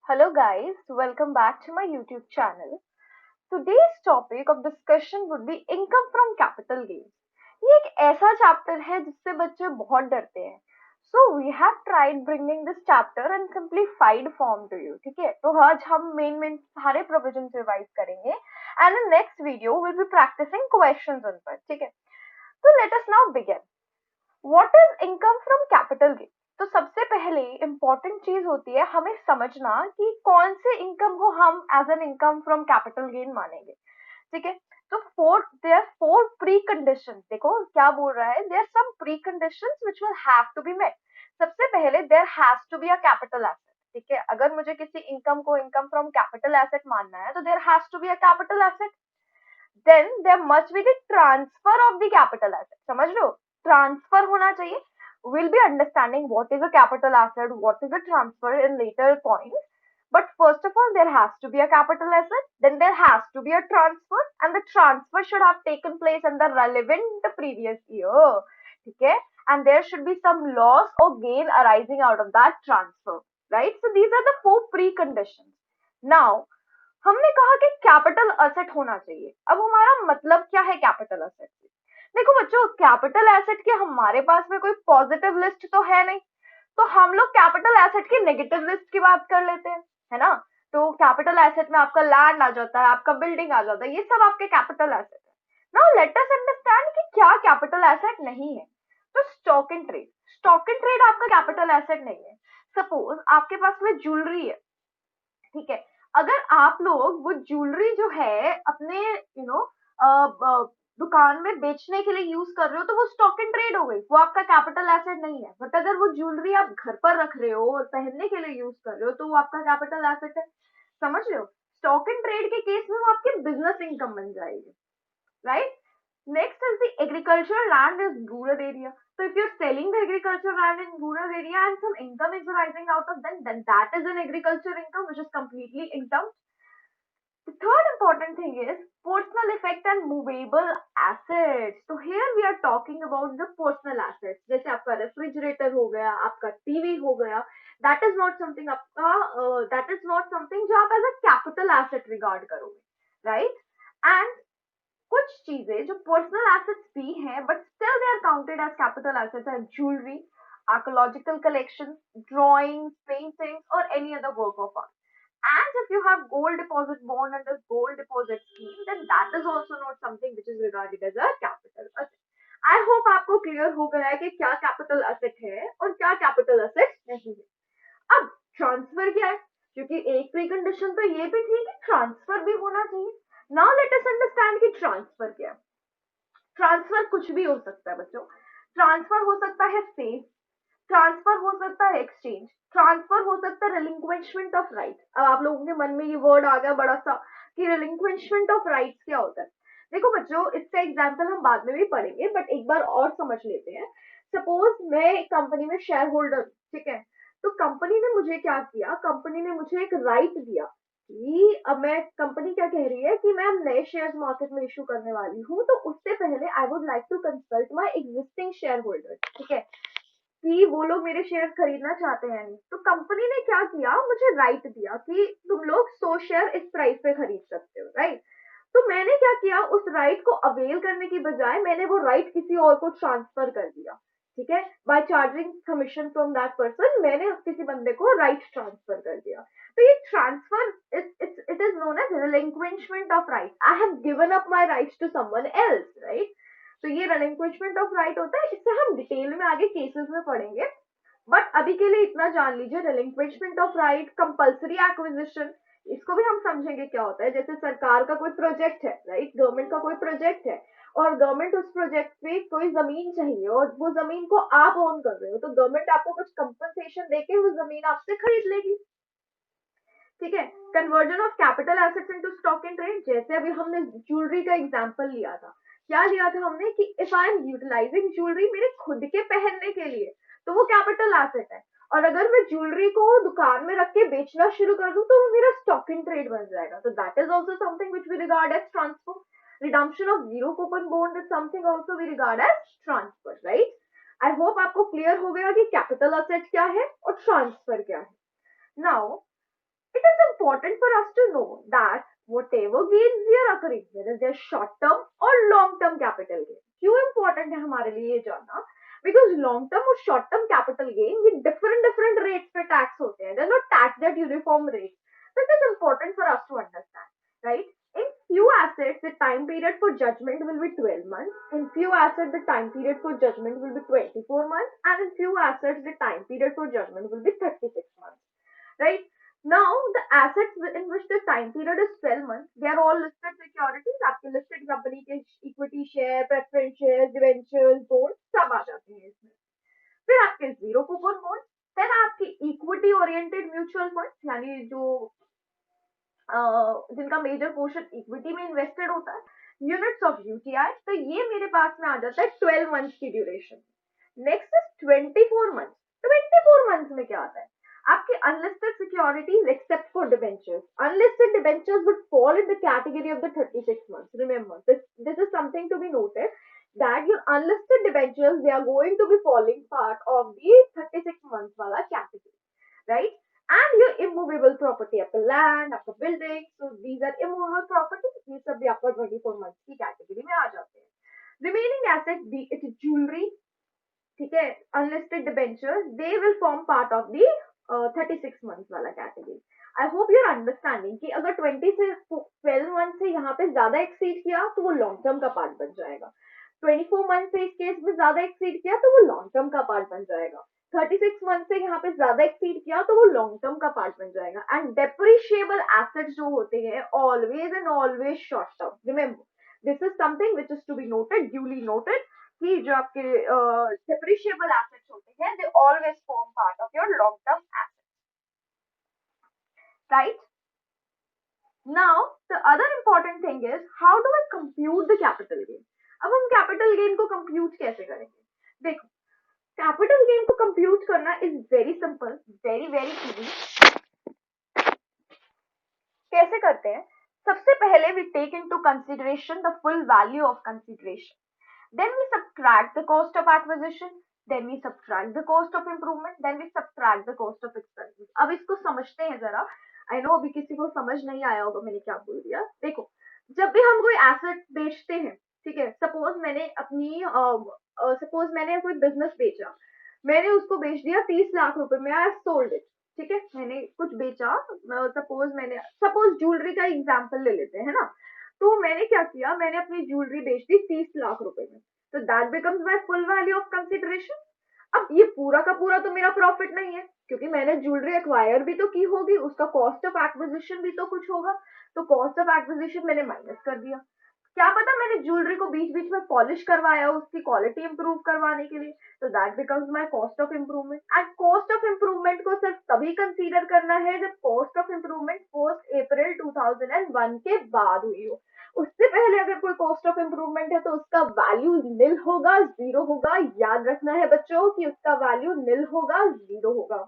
Hello guys, welcome back to my YouTube channel. Today's topic of discussion would be income from capital gains. ये एक ऐसा chapter है जिससे बच्चे बहुत डरते हैं. So we have tried bringing this chapter in simplified form to you. ठीक है? तो आज हम मेन सारे provisions revise करेंगे and in next video we'll be practicing questions उन पर. ठीक है? तो let us now begin. What is income from capital gain? तो सबसे पहले इम्पोर्टेंट चीज होती है हमें समझना कि कौन से इनकम को हम as an income from capital gain मानेंगे. ठीक है. तो देयर फोर प्री कंडीशन. देखो क्या बोल रहा है, there some preconditions which will have to be met. सबसे पहले there has to be a capital asset. ठीक है. अगर मुझे किसी इनकम को इनकम फ्रॉम कैपिटल एसेट मानना है तो there has to be a capital asset. Then there must be the transfer of the capital asset. समझ लो, ट्रांसफर होना चाहिए. We'll be understanding what is a capital asset, what is a transfer in later points. But first of all, there has to be a capital asset, then there has to be a transfer, and the transfer should have taken place in the relevant previous year. Okay? And there should be some loss or gain arising out of that transfer. Right? So these are the four preconditions. Now, हमने कहा कि capital asset होना चाहिए. अब हमारा मतलब क्या है कैपिटल एसेट से? देखो बच्चों, कैपिटल एसेट के हमारे पास में कोई पॉजिटिव लिस्ट तो है नहीं, तो हम लोग कैपिटल एसेट की नेगेटिव लिस्ट की बात कर लेते हैं, है ना. तो कैपिटल एसेट में आपका लैंड आ जाता है, आपका बिल्डिंग आ जाता है, ये सब आपके कैपिटल एसेट है. नाउ लेट अस अंडरस्टैंड कि क्या कैपिटल एसेट नहीं है. तो stock in trade. Stock in trade आपका कैपिटल एसेट नहीं है. सपोज आपके पास में ज्वेलरी है. ठीक है. अगर आप लोग वो ज्वेलरी जो है अपने दुकान में बेचने के लिए यूज कर रहे हो तो वो स्टॉक इन ट्रेड हो गई, वो आपका कैपिटल एसेट नहीं है. बट अगर वो ज्वेलरी आप घर पर रख रहे हो और पहनने के लिए यूज कर रहे हो तो वो आपका कैपिटल एसेट है. समझ रहे हो. स्टॉक इन ट्रेड के केस में वो आपकी बिजनेस इनकम बन जाएगी. Right. Next is the agricultural land is rural area. So if you're selling the agricultural land in rural area and some income is arising out of then that is an agriculture income which is completely income. The third important thing is personal effect and movable assets. So here we are talking about the personal assets. जैसे आपका refrigerator हो गया, आपका TV हो गया. That is not something that is not something जो आप as a capital asset regard करोगे, right? And कुछ चीजें जो पर्सनल एसेट्स भी हैं but still they are counted as capital assets है jewellery, archaeological collection, drawings, paintings और any other work of art. And if you have gold deposit bond under gold deposit scheme, then that is also not something which is regarded as a capital asset. I hope आपको clear हो गया है कि क्या capital asset है और क्या capital asset नहीं है. अब ट्रांसफर क्या है, क्योंकि एक प्रीकंडीशन तो ये भी थी कि ट्रांसफर भी होना चाहिए. नाउ लेट अस अंडरस्टैंड कि ट्रांसफर क्या है. ट्रांसफर कुछ भी हो सकता है बच्चों. ट्रांसफर हो सकता है सेल, ट्रांसफर हो सकता है एक्सचेंज, ट्रांसफर हो सकता है रिलिंक्विशमेंट ऑफ राइट. अब आप लोगों के मन में ये वर्ड आ गया बड़ा सा कि रिलिंक्विशमेंट ऑफ राइट्स क्या होता है. देखो बच्चों, इसका एग्जांपल हम बाद में भी पढ़ेंगे बट एक बार और समझ लेते हैं. सपोज मैं एक कंपनी में शेयर होल्डर. ठीक है. तो कंपनी ने मुझे क्या किया, कंपनी ने मुझे एक राइट दिया कि अब मैं, कंपनी क्या कह रही है कि मैं अब नए शेयर्स मार्केट में इशू करने वाली हूँ, तो उससे पहले I would like to consult my existing shareholder. ठीक है. कि वो लोग मेरे शेयर खरीदना चाहते हैं नहीं. तो कंपनी ने क्या किया, मुझे राइट दिया कि तुम लोग 100 शेयर इस प्राइस पे खरीद सकते हो. राइट. तो मैंने क्या किया, उस राइट को अवेल करने की बजाय मैंने वो राइट किसी और को ट्रांसफर कर दिया. ठीक है. By charging commission from that person मैंने किसी बंदे को राइट ट्रांसफर कर दिया. तो ये transfer it is known as relinquishment of right. I have given up my rights to someone else. Right. तो ये रिलिंक्विशमेंट ऑफ राइट होता है. इससे हम डिटेल में आगे केसेस में पढ़ेंगे बट अभी के लिए इतना जान लीजिए. रिलिंक्विशमेंट ऑफ राइट, कंपल्सरी एक्विजिशन, इसको भी हम समझेंगे क्या होता है. जैसे सरकार का कोई प्रोजेक्ट है, राइट, गवर्नमेंट का कोई प्रोजेक्ट है और गवर्नमेंट उस प्रोजेक्ट पे कोई जमीन चाहिए और वो जमीन को आप ओन कर रहे हो, तो गवर्नमेंट आपको कुछ कंपनसेशन देके वो जमीन आपसे खरीद लेगी. ठीक है. Conversion of capital assets into stock in trade, जैसे अभी हमने ज्वेलरी का एग्जांपल लिया था. क्या लिया था हमने कि if I am utilising jewellery मेरे खुद के पहनने के लिए, तो वो कैपिटल एसेट है. और अगर मैं ज्वेलरी को दुकान में रख के बेचना शुरू कर दूं तो वो मेरा स्टॉक इन ट्रेड बन जाएगा. तो that is also something which we regard as transfer. Redemption of zero coupon bond is something also we regard as transfer. Right. I hope आपको क्लियर हो गया कि कैपिटल एसेट क्या है और ट्रांसफर क्या है. Now it it is important for us to know that whatever gains we are occurring, whether they're short term or long term capital gain. क्यों important है हमारे लिए ये जानना? Because long term और short term capital gain ये different rates पे tax होते हैं. They're not taxed at uniform rates. So it is important for us to understand, right? In few assets, the time period for judgment will be 12 months. In few assets, the time period for judgment will be 24 months. And in few assets, the time period for judgment will be 36 months. Right? Now, the assets in which the time period is 12 months, they are all listed securities. आपके listed company के equity share, preference shares, debentures, bonds सब आ जाते हैं इसमें. फिर आपके zero coupon bonds, फिर आपकी equity oriented mutual funds, यानी जो जिनका मेजर पोर्शन इक्विटी में इन्वेस्टेड होता है, यूनिट्स ऑफ यूटीआई. तो ये मेरे पास में आ जाता है 12 मंथ्स की duration. Next is 24 months. 24 months में क्या आता है? आपके unlisted securities except for debentures. Unlisted debentures would fall in the category of the 36 months. Remember this is something to be noted that your unlisted debentures, they are going to be falling part of the 36 months wala category, right? And your immovable property, आपका land, आपका building, so these are immovable property, ये सब भी आपका 24 months की category में आ जाते हैं. Remaining assets, be it jewelry, ठीक है, unlisted debentures, they will form part of the 36 months वाला category. I hope you're understanding कि अगर 20 से 12 months से यहाँ पे ज्यादा exceed किया तो वो long term का part बन जाएगा. 24 मंथ से इस केस में ज्यादा एक्सीड किया तो वो लॉन्ग टर्म का पार्ट बन जाएगा. 36 मंथ से यहाँ पे ज्यादा एक्सीड किया तो वो लॉन्ग टर्म का पार्ट बन जाएगा. एंड डेप्रिशिएबल एसेट्स जो होते हैं always and always short term. Remember this is something which is to be noted, duly noted, कि जो आपके डेप्रिशिएबल एसेट्स होते हैं they always form part of your long term assets, right? Now the other important thing is how do I compute the capital gain. अब हम capital gain को compute कैसे करेंगे? देखो, कैपिटल गेन को कंप्यूट करना is very simple, very easy. कैसे करते हैं? सबसे पहले we take into consideration the full value of consideration, then we subtract the cost of acquisition, then we subtract the cost of improvement, then we subtract the cost of expenses. अब इसको समझते हैं जरा. आई नो अभी किसी को समझ नहीं आया होगा मैंने क्या बोल दिया. देखो, जब भी हम कोई एसेट बेचते हैं, ठीक है, सपोज मैंने अपनी सपोज मैंने कोई बिजनेस बेचा, मैंने उसको बेच दिया 30 लाख रुपए में, आई सोल्ड इट, ठीक है, मैंने कुछ बेचा, सपोज ज्वेलरी का एग्जांपल ले लेते हैं ना. तो मैंने क्या किया, मैंने अपनी ज्वेलरी बेच दी 30 लाख रुपए में, तो that becomes my full value of consideration. अब ये पूरा का पूरा तो मेरा प्रॉफिट नहीं है, क्योंकि मैंने ज्वेलरी एक्वायर भी तो की होगी, उसका कॉस्ट ऑफ एक्विजिशन भी तो कुछ होगा, तो कॉस्ट ऑफ एक्विजिशन मैंने माइनस कर दिया. क्या पता मैंने ज्वेलरी को बीच बीच में पॉलिश करवाया उसकी क्वालिटी इंप्रूव करवाने के लिए, तो that becomes my cost of improvement. And cost of improvement को सिर्फ तभी कंसीडर करना है जब कॉस्ट ऑफ इंप्रूवमेंट पोस्ट अप्रैल 2001 के बाद हुई हो. उससे पहले अगर कोई कॉस्ट ऑफ इंप्रूवमेंट है तो उसका वैल्यू निल होगा, जीरो होगा. याद रखना है बच्चों कि उसका वैल्यू निल होगा, जीरो होगा,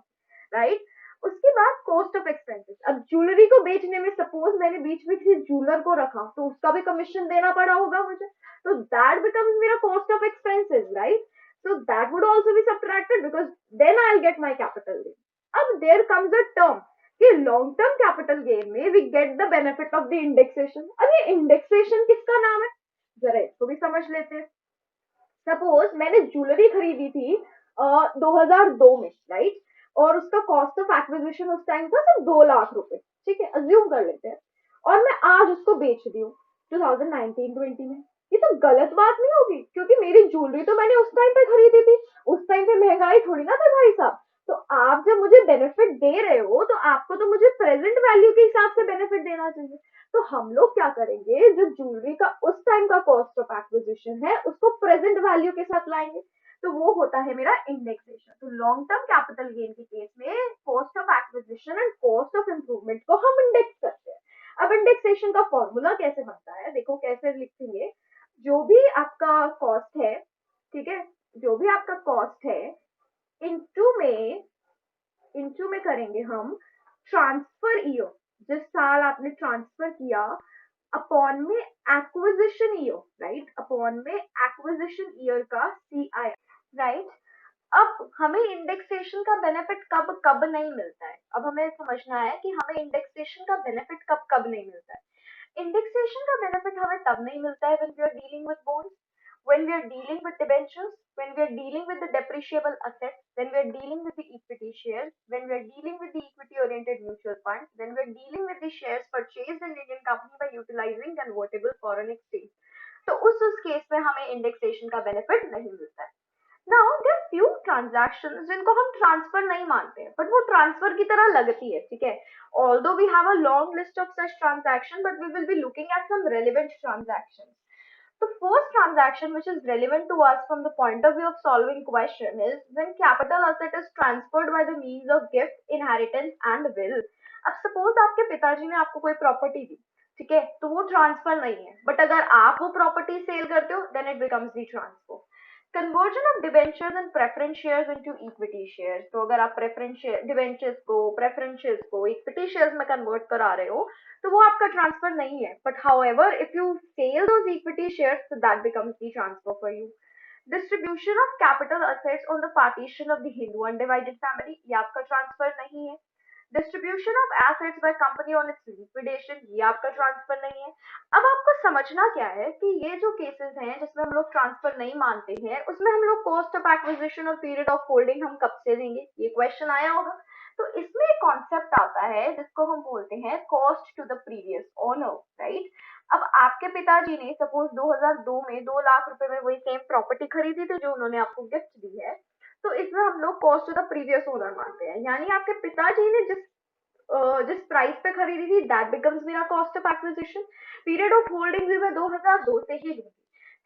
राइट? उसके बाद कॉस्ट ऑफ एक्सपेंसेस. अब ज्वेलरी को बेचने में सपोज मैंने बीच में किसी ज्वेलर को रखा तो उसका भी कमीशन देना पड़ा होगा मुझे, तो दैट बिकम्स मेरा cost of expenses, right? So that would also be subtracted because then I will get my capital gain. अब देयर कम्स अ टर्म कि लॉन्ग टर्म कैपिटल गेन में we get the benefit of the indexation. अब ये indexation किसका नाम है, जरा इसको भी समझ लेते हैं. सपोज मैंने ज्वेलरी खरीदी थी 2002 में, राइट? और उसका कॉस्ट ऑफ एक्विजिशन उस टाइम था सिर्फ 2 लाख रुपए, ठीक है, अज्यूम कर लेते हैं. और मैं आज उसको बेच रही हूँ 2019-20 में. ये तो गलत बात नहीं होगी, क्योंकि मेरी ज्वेलरी तो मैंने उस टाइम पे खरीदी थी, उस टाइम पे महंगाई थोड़ी ना था भाई साहब. तो आप जब मुझे बेनिफिट दे रहे हो तो आपको तो मुझे प्रेजेंट वैल्यू के हिसाब से बेनिफिट देना चाहिए. तो हम लोग क्या करेंगे, जो ज्वेलरी का उस टाइम का कॉस्ट ऑफ एक्विजिशन है उसको प्रेजेंट वैल्यू के साथ लाएंगे, तो वो होता है मेरा इंडेक्सेशन. तो लॉन्ग टर्म कैपिटल गेन के केस में cost of acquisition and cost of improvement को हम इंडेक्स करते हैं. अब इंडेक्सेशन का फॉर्मूला कैसे बनता है, देखो कैसे लिखेंगे. जो भी आपका कॉस्ट है, ठीक है, जो भी आपका कॉस्ट है इनटू में करेंगे हम ट्रांसफर ईयर, जिस साल आपने ट्रांसफर किया, अपॉन में एक्विजिशन ईयर, राइट? अपॉन में एक्विजिशन ईयर का CI, राइट? अब हमें इंडेक्सेशन का बेनिफिट कब कब नहीं मिलता है, अब हमें समझना है कि हमें इंडेक्सेशन का बेनिफिट कब कब नहीं मिलता है। इंडेक्सेशन का बेनिफिट हमें तब नहीं मिलता है when we are dealing with bonds, when we are dealing with debentures, when we are dealing with the depreciable assets, when we are dealing with the equity shares, when we are dealing with the equity oriented mutual funds, when we are dealing with the shares purchased in Indian company by utilizing convertible foreign exchange। तो उस case में हमें indexation का benefit नहीं मिलता है। Now there are few transactions जिनको हम ट्रांसफर नहीं मानते हैं, बट वो ट्रांसफर की तरह लगती है, ठीक है। Although we have a long list of such transaction, but we will be looking at some relevant transactions. The first transaction which is relevant to us from the point of view of solving question is when capital asset is transferred by the means of gift, inheritance and will। अब suppose आपके पिताजी ने आपको कोई property दी, ठीक है, तो वो ट्रांसफर नहीं है, बट अगर आप वो प्रॉपर्टी सेल करते हो then it becomes the transfer. Conversion of debentures and preference shares into equity shares, तो अगर आप प्रेफरेंस डिबेंचर्स को प्रेफरेंस शेयर्स को इक्विटी शेयर्स में कन्वर्ट करा रहे हो तो वो आपका ट्रांसफर नहीं है, but however if you sell those equity shares so that becomes the transfer for you। Distribution of capital assets on the partition of the Hindu undivided family, ये आपका ट्रांसफर नहीं है। Distribution of assets by company on it's liquidation, ये आपका transfer नहीं है। अब आपको समझना क्या है कि ये जो केसेस हैं जिसमें हम लोग ट्रांसफर नहीं मानते हैं उसमें हम लोग कॉस्ट ऑफ एक्विजिशन और पीरियड ऑफ होल्डिंग हम कब से देंगे, ये क्वेश्चन आया होगा। तो इसमें एक कॉन्सेप्ट आता है जिसको हम बोलते हैं cost to the previous owner, right. अब आपके पिताजी ने सपोज 2002 में 2 लाख रुपए में वही सेम प्रॉपर्टी खरीदी थी जो उन्होंने आपको गिफ्ट दी है, तो इसमें हम लोग cost to the previous owner मानते हैं, यानी आपके पिताजी ने जिस प्राइस पे खरीदी थी दैट बिकम्स मेरा cost of acquisition. Period of holding भी मैं 2002 से ही लूंगी,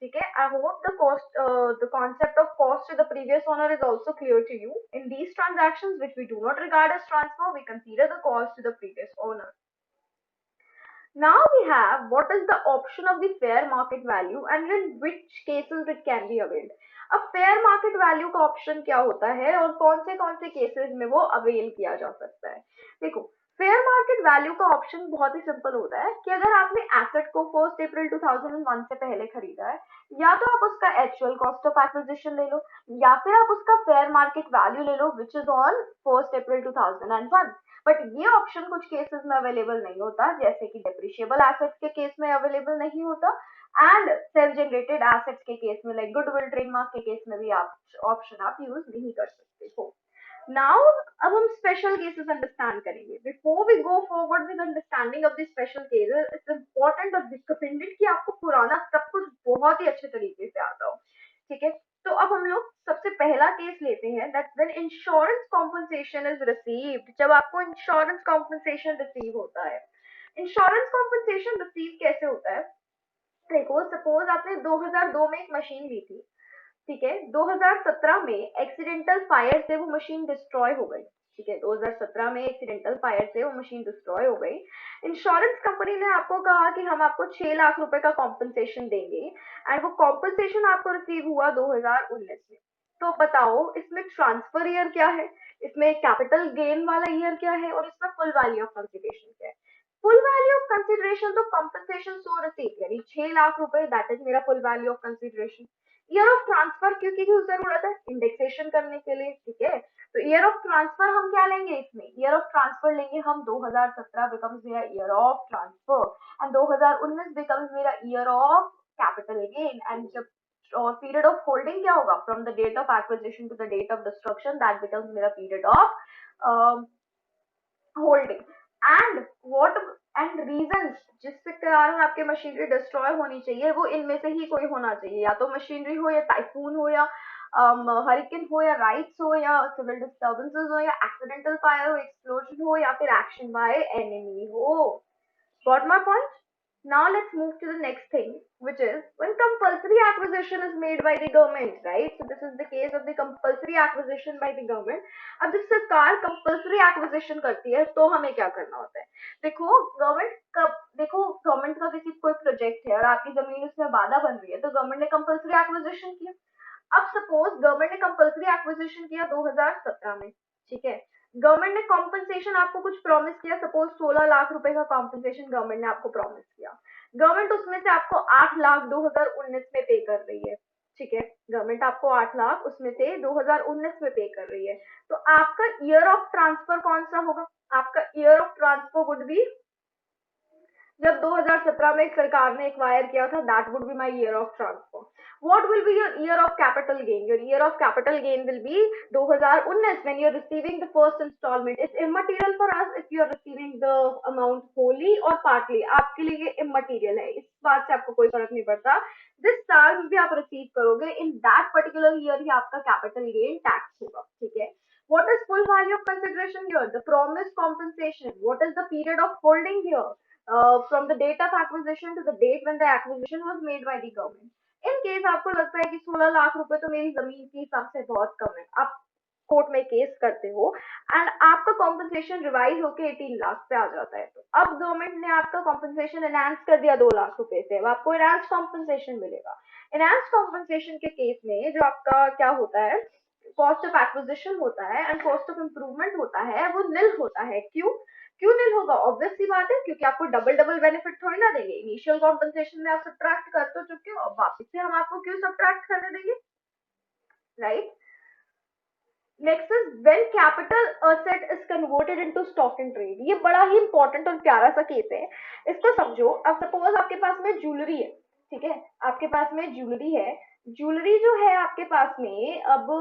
ठीक है। I hope the concept of cost to the previous owner is also clear to you। In these transactions which we do not regard as transfer, we consider the cost to the previous owner। Now we have what is the option of the fair market value and in which cases it can be availed। अब fair market value का option क्या होता है और कौन से cases में वो अवेल किया जा सकता है। देखो, फेयर मार्केट वैल्यू का ऑप्शन बहुत ही सिंपल होता है कि अगर आपने एसेट को 1 अप्रैल 2001 से पहले खरीदा है, या तो आप उसका एक्चुअल कॉस्ट ऑफ एक्विजिशन ले लो या फिर आप उसका फेयर मार्केट वैल्यू ले लो which is on 1 April 2001। But ये ऑप्शन कुछ केसेस में अवेलेबल नहीं होता, जैसे कि डेप्रिशिएबल एसेट्स के केस में अवेलेबल नहीं होता एंड सेल्फ जनरेटेड एसेट्स के केस में लाइक गुडविल ट्रेडमार्क के केस में भी आप ऑप्शन आप यूज नहीं कर सकते हो। नाउ अब हम स्पेशल केसेस अंडरस्टैंड करेंगे। Before we go forward with understanding of the special cases, it's important और रिकमेंडेड कि आपको पुराना सब कुछ बहुत ही अच्छे तरीके से आता हो, ठीक है। तो अब हम लोग सबसे पहला केस लेते हैं that when insurance compensation is received, जब आपको इंश्योरेंस कॉम्पनसेशन रिसीव होता है। इंश्योरेंस कॉम्पनसेशन रिसीव कैसे होता है, देखो सपोज आपने 2002 में एक मशीन ली थी, ठीक है। 2017 में एक्सीडेंटल फायर से वो मशीन डिस्ट्रॉय हो गई, ठीक है। 2017 में एक्सीडेंटल फायर से वो मशीन डिस्ट्रॉय हो गई। इंश्योरेंस कंपनी ने आपको कहा कि हम आपको 6 लाख रुपए का कॉम्पनसेशन देंगे एंड वो कॉम्पनसेशन आपको रिसीव हुआ 2019 में। तो बताओ इसमें ट्रांसफर ईयर क्या है, इसमें कैपिटल गेन वाला ईयर क्या है और इसमें फुल वैल्यू ऑफ कंसिडरेशन क्या है। फुल वैल्यू ऑफ कंसिडरेशन तो कंपनसेशन सो रिसीव यानी 6 लाख रुपए, दैट इज मेरा full value of consideration. Year of transfer क्योंकि क्यों जरूरत है, इंडेक्सेशन करने के लिए, ठीक है। तो ईयर ऑफ ट्रांसफर हम क्या लेंगे, इसमें ईयर ऑफ ट्रांसफर लेंगे हम 2017 बिकम्स मेरा year of transfer and 2019 becomes मेरा year of capital gain and जब और पीरियड ऑफ होल्डिंग क्या होगा from the date of acquisition to the date of destruction, that becomes मेरा period of holding and what and reasons जिसके कारण आपके machinery destroy होनी चाहिए वो इनमें से ही कोई होना चाहिए, या तो मशीनरी हो या टाइफून हो या हरिकेन हो या राइट्स हो या सिविल डिस्टर्बेंसेस हो या एक्सीडेंटल फायर हो, एक्सप्लोजन हो या फिर एक्शन बाय एनिमी हो। Got my point? Now let's move to the next thing, which is when compulsory acquisition is made by the government, right? So this is the case of the compulsory acquisition by the government। अब जब सरकार compulsory acquisition करती है तो हमें क्या करना होता है, देखो गवर्नमेंट का किसी कोई प्रोजेक्ट है और आपकी जमीन उसमें बाधा बन रही है तो गवर्नमेंट ने compulsory acquisition किया। अब सपोज गवर्नमेंट ने कंपल्सरी एक्विजिशन किया 2017 में, ठीक है। गवर्नमेंट ने कॉम्पनसेशन आपको कुछ प्रॉमिस किया, सपोज 16 लाख रुपए का कॉम्पनसेशन गवर्नमेंट ने आपको प्रॉमिस किया। गवर्नमेंट उसमें से आपको 8 लाख 2019 में पे कर रही है, ठीक है, गवर्नमेंट आपको 8 लाख उसमें से 2019 में पे कर रही है, तो आपका ईयर ऑफ ट्रांसफर कौन सा होगा? आपका year of transfer would be, जब 2017 में सरकार ने एक्वायर किया था, that would be my year of transfer. What will be your year of capital gain? Your year of capital gain will be 2019 when you're receiving the first installment. It's immaterial for us if you're receiving the amount wholly or partly. आपके लिए ये immaterial है, इस बात से आपको कोई फर्क नहीं पड़ता. जिस साल भी आप रिसीव करोगे, in that particular year ही आपका capital gain tax होगा, ठीक है. What is full value of consideration here? The promised compensation. What is the period of holding here? From the date of acquisition to the date when the acquisition was made by the government. In case आपको लगता है कि 16 लाख रुपए तो मेरी जमीन के हिसाब से बहुत कम है, आप कोर्ट में केस करते हो एंड आपका कॉम्पनसेशन रिवाइज होके 18 लाख पे आ जाता है, तो अब गवर्नमेंट ने आपका कॉम्पनसेशन एनहांस कर दिया 2 लाख रुपए से, अब आपको एनहांस कॉम्पनसेशन मिलेगा. एनहांस कॉम्पनसेशन के केस में जो आपका क्या होता है, कॉस्ट ऑफ एक्विजिशन होता है एंड कॉस्ट ऑफ इम्प्रूवमेंट होता है, वो निल होता है. क्यों क्यों नहीं होगा? ऑब्वियस सी बात है, क्योंकि आपको डबल डबल बेनिफिट थोड़ी ना देंगे. इनिशियल कॉम्पनसेशन में आप सब्ट्रैक्ट कर तो चुके हो, अब वापस से हम आपको क्यों सब्ट्रैक्ट करने देंगे, right? Next is when capital asset is converted into stock in trade. ये बड़ा ही इंपॉर्टेंट और प्यारा सा केस है, इसको समझो. अब सपोज आपके पास में ज्वेलरी है, ठीक है, आपके पास में ज्वेलरी है. ज्वेलरी जो है आपके पास में, अब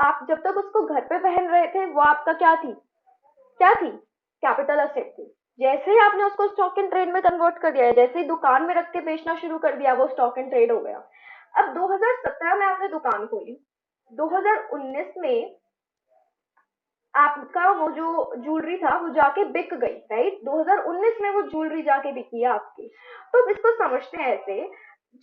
आप जब तक उसको घर पे पहन रहे थे, वो आपका क्या थी? कैपिटल असेट थी. जैसे ही आपने उसको स्टॉक इन ट्रेड में कन्वर्ट कर दिया है, जैसे ही दुकान में रख के बेचना शुरू कर दिया, वो स्टॉक इन ट्रेड हो गया. अब 2017 में आपने दुकान खोली, 2019 में आपका वो जो ज्वेलरी था वो जाके बिक गई, राइट? 2019 में वो ज्वेलरी जाके बिकी है आपकी. तो इसको समझते हैं ऐसे,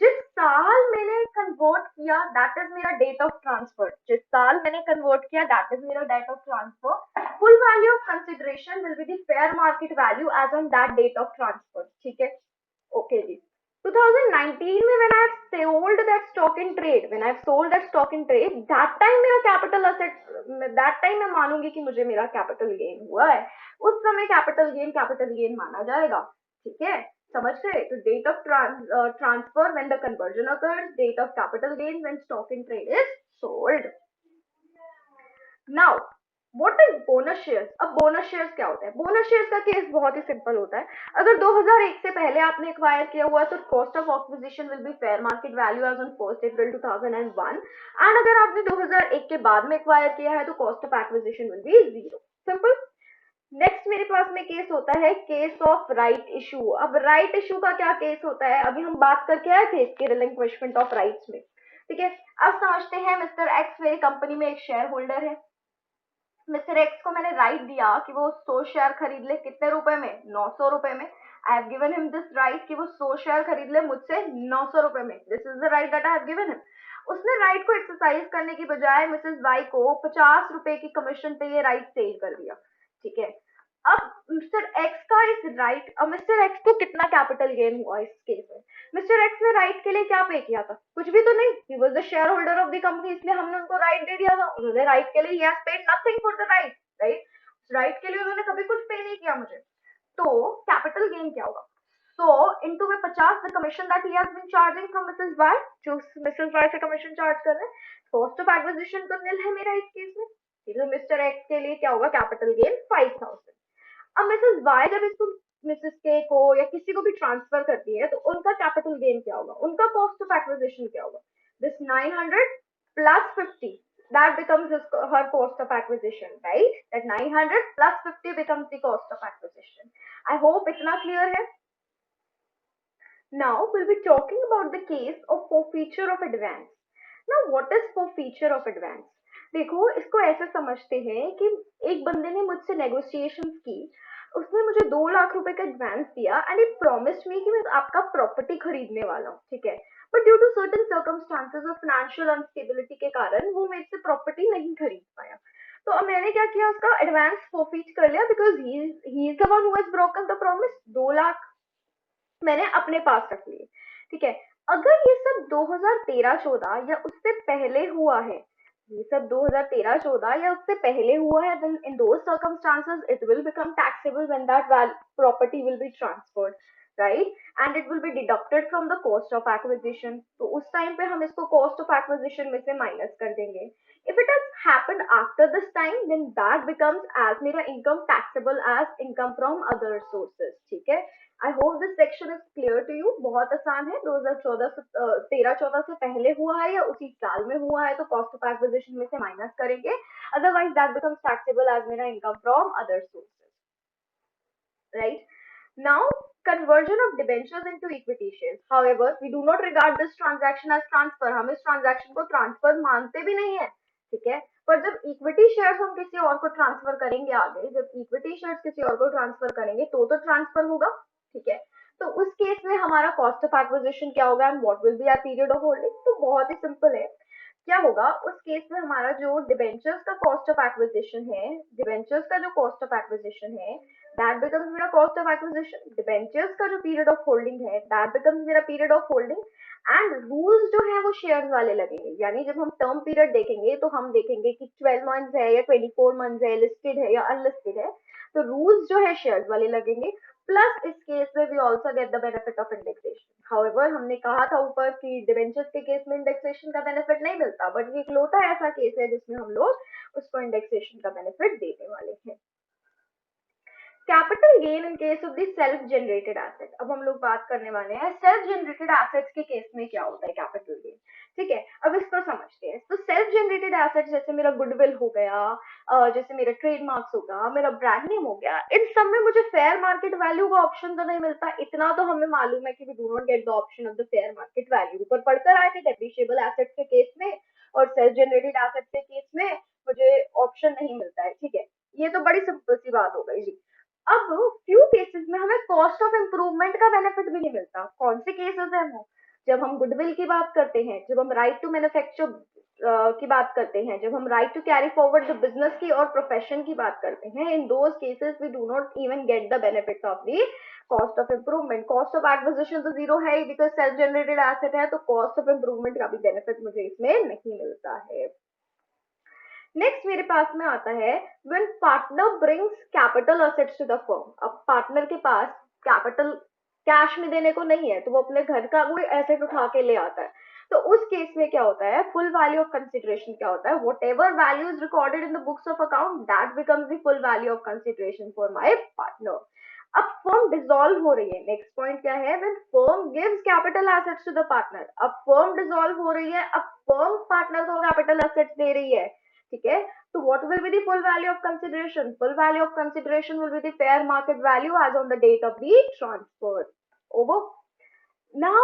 जिस साल मैंने कन्वर्ट किया दैट इज मेरा डेट ऑफ ट्रांसफर. जिस साल मैंने कन्वर्ट किया दैट इज मेरा date of transfer. Full value of consideration will be the fair market value as on that date of transfer, ठीक है. ओके जी. 2019 में when I have sold that stock in trade, when I have sold that stock in trade, that time मेरा capital asset, that time मैं मानूंगी कि मुझे मेरा capital gain हुआ है. उस समय capital gain माना जाएगा, ठीक है, समझ गए? तो date of transfer when the conversion occurs, date of capital gain when stock in trade is sold. Now what is bonus shares? अब बोनस शेयर्स क्या होता है? बोनस शेयर्स का केस बहुत ही सिंपल होता है. अगर 2001 से पहले आपने एक्वायर किया हुआ तो cost of acquisition will be fair market value as on 1 April 2001, and अगर आपने 2001 के बाद में एक्वायर किया है तो cost of acquisition will B 0. Simple. Next मेरे पास में केस होता है केस ऑफ राइट इशू. अब राइट इशू का क्या केस होता है? अभी हम बात करके आए थे इसके रिलिंक्विशमेंट ऑफ राइट्स में, ठीक है. अब समझते हैं, मिस्टर एक्स मेरी कंपनी में एक शेयर होल्डर है. मिस्टर एक्स को मैंने राइट दिया कि वो 100 शेयर खरीद ले. कितने रुपए में? 900 रुपए में. आई have given him this right कि वो 100 शेयर खरीद ले मुझसे 900 रुपए में. This is the right that I have given him. उसने राइट को एक्सरसाइज करने की बजाय मिसेस वाई को 50 रुपए की कमीशन पे ये राइट सेल कर दिया, ठीक है. अब मिस्टर एक्स का इस राइट, अब मिस्टर एक्स को कितना कैपिटल गेन हुआ इस केस में? मिस्टर एक्स ने राइट के लिए क्या पे किया था? कुछ भी तो नहीं. He was the share holder of the company, इसलिए हमने उनको राइट दे दिया था. उन्होंने राइट के लिए, he has paid nothing for the right, right? Right के लिए उन्होंने कभी कुछ पे नहीं किया मुझे. तो कैपिटल गेन क्या होगा? So into में 50 the commission that he has been charging from Mrs. Y, जो Mrs. Y से कमीशन चार्ज कर रहे हैं, कॉस्ट ऑफ एक्विजिशन तो निल है मेरा इस केस में. तो मिस्टर एक्स के लिए क्या होगा? Capital gain 5000. अब मिसेस वाई जब इसको मिसेस के को या किसी को भी ट्रांसफर करती है तो उनका कैपिटल गेन क्या होगा? उनका कॉस्ट ऑफ एक्विजिशन क्या होगा? This 900 plus 50, that becomes her cost of acquisition, right? That 900 plus 50 becomes the cost of acquisition. I hope itna clear hai. Now we'll be talking about the case of forfeiture of advance. Now what is forfeiture of advance? देखो, इसको ऐसे समझते हैं कि एक बंदे ने मुझसे नेगोशिएशंस की, उसने मुझे 2 लाख रुपए का एडवांस दिया एंड इट प्रॉमिस्ड मी कि मैं आपका प्रॉपर्टी खरीदने वाला हूँ, ठीक है. But due to certain circumstances of financial instability के कारण वो मेरे से प्रॉपर्टी नहीं खरीद पाया. तो अब मैंने क्या किया? उसका एडवांस फोरफीट कर लिया because he is the one who has broken the promise. 2 lakh मैंने अपने पास रख लिए, ठीक है. अगर ये सब 2013-14 या उससे पहले हुआ है, ये सब 2013-14 या उससे पहले हुआ है, then in those circumstances it will become taxable when that property will be transferred. Right, and it will be deducted from the cost of acquisition. तो उस टाइम पे हम इसको कॉस्ट ऑफ एक्विजिशन में से माइनस कर देंगे। If it has happened after this time then that becomes as मेरा income taxable as income from other sources. ठीक है, I hope this section is clear to you. बहुत आसान है, 2014 से 13-14 से पहले हुआ है या उसी साल में हुआ है तो कॉस्ट ऑफ एक्विजिशन में से माइनस करेंगे, otherwise that becomes taxable as मेरा income from other sources, right? Now, conversion of debentures into equity shares. However, we do not regard this transaction as transfer. हम इस transaction को transfer मानते भी नहीं है, ठीक है? पर जब equity shares हम किसी और को transfer करेंगे आगे, जब equity shares किसी और को transfer करेंगे तो transfer होगा, ठीक है? तो उस केस में हमारा cost of acquisition क्या होगा and what will be our period of holding? तो बहुत ही simple है। क्या होगा उस केस में हमारा जो डिबेंचर्स का कॉस्ट ऑफ एक्विजिशन है, डिबेंचर्स का जो कॉस्ट ऑफ एक्विजिशन है दैट बिकम्स मेरा कॉस्ट ऑफ एक्विजिशन, डिबेंचर्स का जो पीरियड ऑफ होल्डिंग है दैट बिकम्स मेरा period of holding, and rules जो है वो शेयर्स वाले लगेंगे। यानी जब हम टर्म पीरियड देखेंगे तो हम देखेंगे कि 12 मंथ्स है या 24 मंथ्स है, लिस्टेड है या अनलिस्टेड है, तो रूल्स जो है शेयर्स वाले लगेंगे। प्लस इस केस में we also get the benefit of indexation. However हमने कहा था ऊपर कि डिबेंचर्स के केस में इंडेक्सेशन का बेनिफिट नहीं मिलता, बट ये इकलौता ऐसा केस है जिसमें हम लोग उसको इंडेक्सेशन का बेनिफिट देने वाले हैं। Capital gain in case of the self generated asset. अब हम लोग बात करने वाले हैं सेल्फ जनरेटेड एसेट्स के केस में क्या होता है कैपिटल गेन। ठीक है, अब इसको समझते हैं। तो सेल्फ जनरेटेड एसेट्स जैसे मेरा गुडविल हो गया, जैसे मेरा ट्रेडमार्क्स होगा, मेरा ब्रांड नेम हो गया, इन सब में मुझे फेयर मार्केट वैल्यू का ऑप्शन तो नहीं मिलता। इतना तो हमें मालूम है कि we do not get the option of the fair market value. ऊपर पढ़कर आए थे डेप्रिशिएबल एसेट्स के केस में और सेल्फ जनरेटेड एसेट्स के केस में मुझे ऑप्शन नहीं मिलता है। ठीक है, ये तो बड़ी सिंपल सी बात हो गई जी। अब फ्यू केसेस में हमें कॉस्ट ऑफ इम्प्रूवमेंट का बेनिफिट भी नहीं मिलता। कौन से केसेस हैं वो? जब हम गुडविल की बात करते हैं, जब हम राइट टू मैन्युफैक्चर की बात करते हैं, जब हम right to carry forward the business की और प्रोफेशन की बात करते हैं, in those cases we do not even get the benefit of the cost of improvement. Cost of acquisition तो जीरो है ही बिकॉज सेल्फ जनरेटेड एसेट है, तो कॉस्ट ऑफ इम्प्रूवमेंट का भी बेनिफिट मुझे इसमें नहीं मिलता है। नेक्स्ट मेरे पास में आता है when partner brings capital assets to the firm. अब पार्टनर के पास कैपिटल कैश में देने को नहीं है तो वो अपने घर का कोई एसेट उठा के ले आता है। तो उस केस में क्या होता है, फुल वैल्यू ऑफ कंसिडरेशन क्या होता है, whatever value is recorded in the books of account that becomes the full value of consideration for my partner. अब फर्म डिसॉल्व हो रही है। नेक्स्ट पॉइंट क्या है, when firm gives capital assets to the partner. अब firm dissolve हो रही है, अब फर्म पार्टनर को कैपिटल एसेट्स दे रही है। ठीक है, तो what will be the full value of consideration? Full value of consideration will be the fair market value as on the date of the transfer. Over. Now,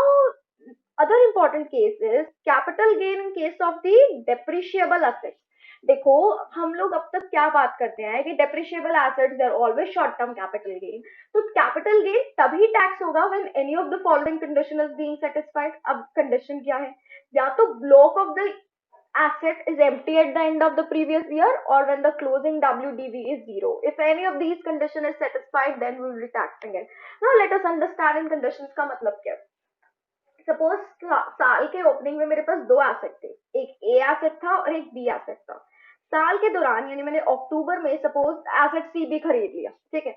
other important case is capital gain in case of the depreciable assets. देखो हम लोग अब तक क्या बात करते हैं कि depreciable assets are always short term capital gain. तो कैपिटल गेन तभी टैक्स होगा when any of the following condition is being satisfied. अब कंडीशन क्या है, या तो block of the asset is empty at the end of the previous year or when the closing WDV is zero. If any of these condition is satisfied, then we will be taxing it. Now let us understand in conditions का मतलब क्या है। Suppose साल के opening में मेरे पास दो asset थे, एक ए एसेट था और एक बी एसेट था। साल के दौरान यानी मैंने अक्टूबर में सपोज एसेट सी बी खरीद लिया। ठीक है,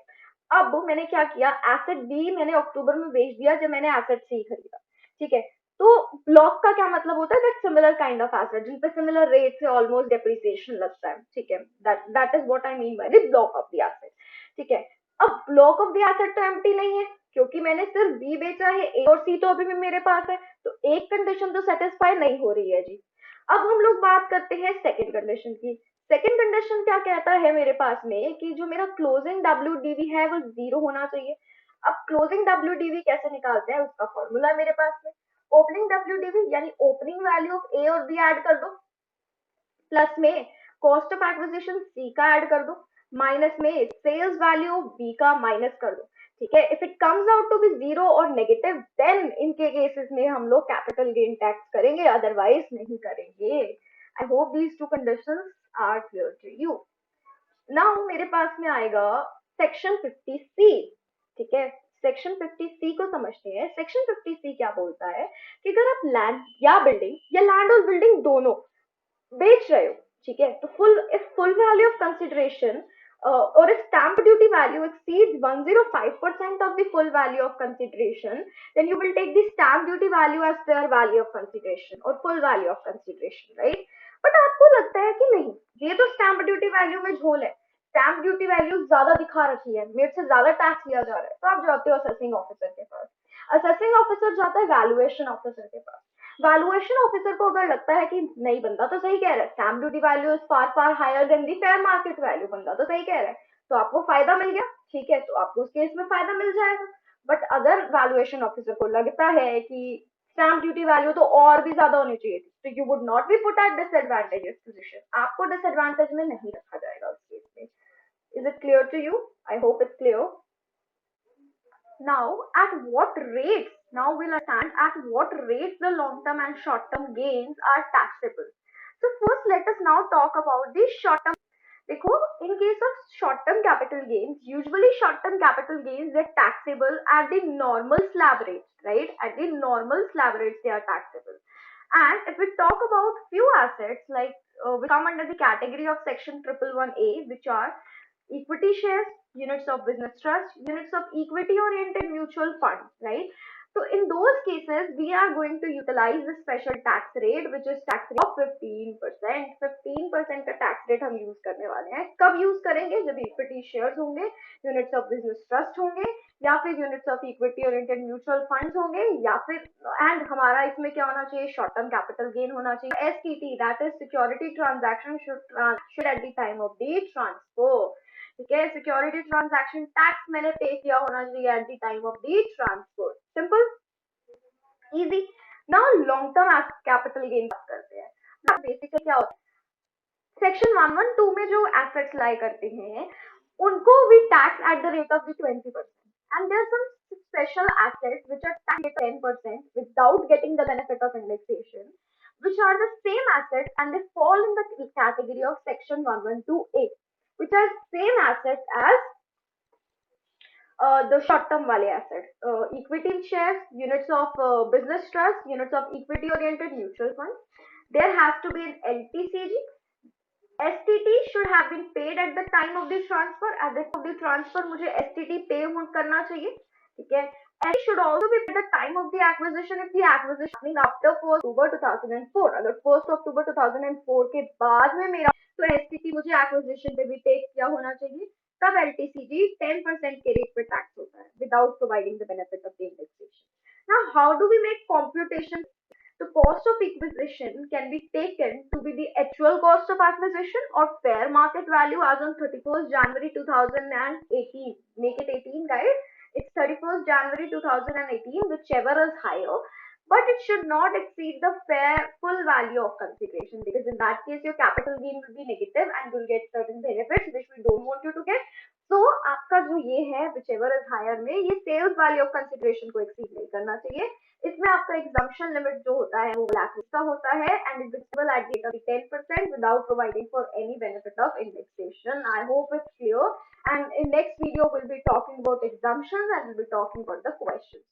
अब मैंने क्या किया, एसेट बी मैंने अक्टूबर में बेच दिया जब मैंने एसेट सी खरीदा। ठीक है, तो ब्लॉक का क्या मतलब होता है, that similar kind of asset जिन पे सिमिलर रेट से ऑलमोस्ट डेप्रिसिएशन लगता है। ठीक है, that is what I mean by the block of the asset. ठीक है, अब ब्लॉक ऑफ द एसेट तो एम्प्टी नहीं है क्योंकि मैंने सिर्फ बी बेचा है, ए और सी तो अभी भी मेरे पास है, तो एक कंडीशन तो सेटिस्फाई नहीं हो रही है जी। अब हम लोग बात करते हैं सेकंड कंडीशन की। सेकंड कंडीशन क्या कहता है मेरे पास में कि जो मेरा क्लोजिंग WDV है वो जीरो होना चाहिए। अब क्लोजिंग WDV कैसे निकालते हैं उसका फॉर्मूला है मेरे पास में। ओपनिंग WDV यानी ओपनिंग वैल्यू ऑफ ए और बी ऐड कर दो, प्लस में कॉस्ट ऑफ एक्विजिशन सी का ऐड कर दो, माइनस में सेल्स वैल्यू ऑफ बी का माइनस कर दो। ठीक है, if it comes out to be zero और नेगेटिव देन इनके केसेस में हम लोग कैपिटल गेन टैक्स करेंगे, अदरवाइज नहीं करेंगे। I hope these two conditions are clear to you. Now मेरे पास में आएगा सेक्शन 50C। ठीक है, सेक्शन 50C को समझते हैं। सेक्शन 50C क्या बोलता है कि अगर आप लैंड या बिल्डिंग या लैंड और बिल्डिंग दोनों बेच रहे हो, ठीक है, तो full value of consideration or if stamp duty value exceeds 105% of the full value of consideration, then you will take the stamp duty value as fair value of consideration or full value of consideration, right? But आपको लगता है कि नहीं, ये तो stamp duty value में झोल है, स्टैम्प ड्यूटी वैल्यू ज्यादा दिखा रखी है, मेरे से ज्यादा टैक्स लिया जा रहा है, तो आप जाते हो असेसिंग ऑफिसर के पास, असेसिंग ऑफिसर जाता है वैल्यूएशन ऑफिसर के पास, वैल्यूएशन ऑफिसर को अगर लगता है कि नहीं बंदा तो सही कह रहा है, stamp duty value is far far higher than the fair market value, बंदा तो सही कह रहा है, तो आपको फायदा मिल गया, ठीक है, तो आपको उस केस में फायदा मिल जाएगा। बट अगर वैल्यूएशन ऑफिसर को लगता है कि स्टैम्प ड्यूटी वैल्यू तो और भी ज्यादा होनी चाहिए थी, तो you would not be put at disadvantages position, आपको डिसएडवांटेज में नहीं रखा जाएगा उस केस में। Is it clear to you? I hope it's clear. Now, at what rates, now we'll understand at what rates the long-term and short-term gains are taxable. So first let us now talk about the short-term. देखो, in case of short-term capital gains, usually short-term capital gains they're taxable at the normal slab rates, right? At the normal slab rates they are taxable. And if we talk about few assets like which come under the category of section 111A, which are equity shares, units of business trust, units of equity oriented mutual funds, right? So in those cases, we are going to utilize the special tax rate, which is tax rate of 15%. 15% का tax rate हम use करने वाले हैं. कब use करेंगे? जब equity shares होंगे, units of business trust होंगे, या फिर units of equity oriented mutual funds होंगे, या फिर and हमारा इसमें क्या होना चाहिए? Short term capital gain होना चाहिए. STT, that is security transaction should at the time of the transfer. ठीक है, सिक्योरिटी ट्रांजैक्शन टैक्स मैंने पे किया होना चाहिए at the time of the transfer, simple easy. Now long term capital gain बात करते हैं। बेसिकली क्या होता है, सेक्शन 112 में जो एसेट्स लाई करते हैं उनको we tax at the rate of the 20%, and there some special assets which are taxed at 10% without getting the benefit of indexation, which are the same assets and they fall in the category of section 112A, which are same assets as the short-term wale assets, equity shares, units of business trust, units of equity-oriented mutual funds. There has to be an LTCG. STT should have been paid at the time of the transfer. At the time of the transfer, मुझे STT pay करना चाहिए, ठीक है? And it should also be at the time of the acquisition if the acquisition happening after 1st October 2004. अगर 1st October 2004 के बाद में मेरा तो STT मुझे acquisition पे भी pay किया होना चाहिए, तब LTCG 10% के रेट पे टैक्स होता है without providing the benefit of the indexation. Now, how do we make computation? The cost of acquisition can be taken to be the actual cost of acquisition or fair market value as on 31st January 2018. Make it 18, guys. It's 31st January 2018, whichever is higher. But it should not exceed the fair full value of consideration, because in that case your capital gain will be negative and you'll get certain benefits which we don't want you to get. So आपका जो ये है whichever is higher में ये sales value of consideration को exceed नहीं करना चाहिए. इसमें आपका exemption limit जो होता है वो लाख का होता है and is visible at the rate of 10% without providing for any benefit of indexation. I hope it's clear. And in next video we'll be talking about exemptions and we'll be talking about the questions.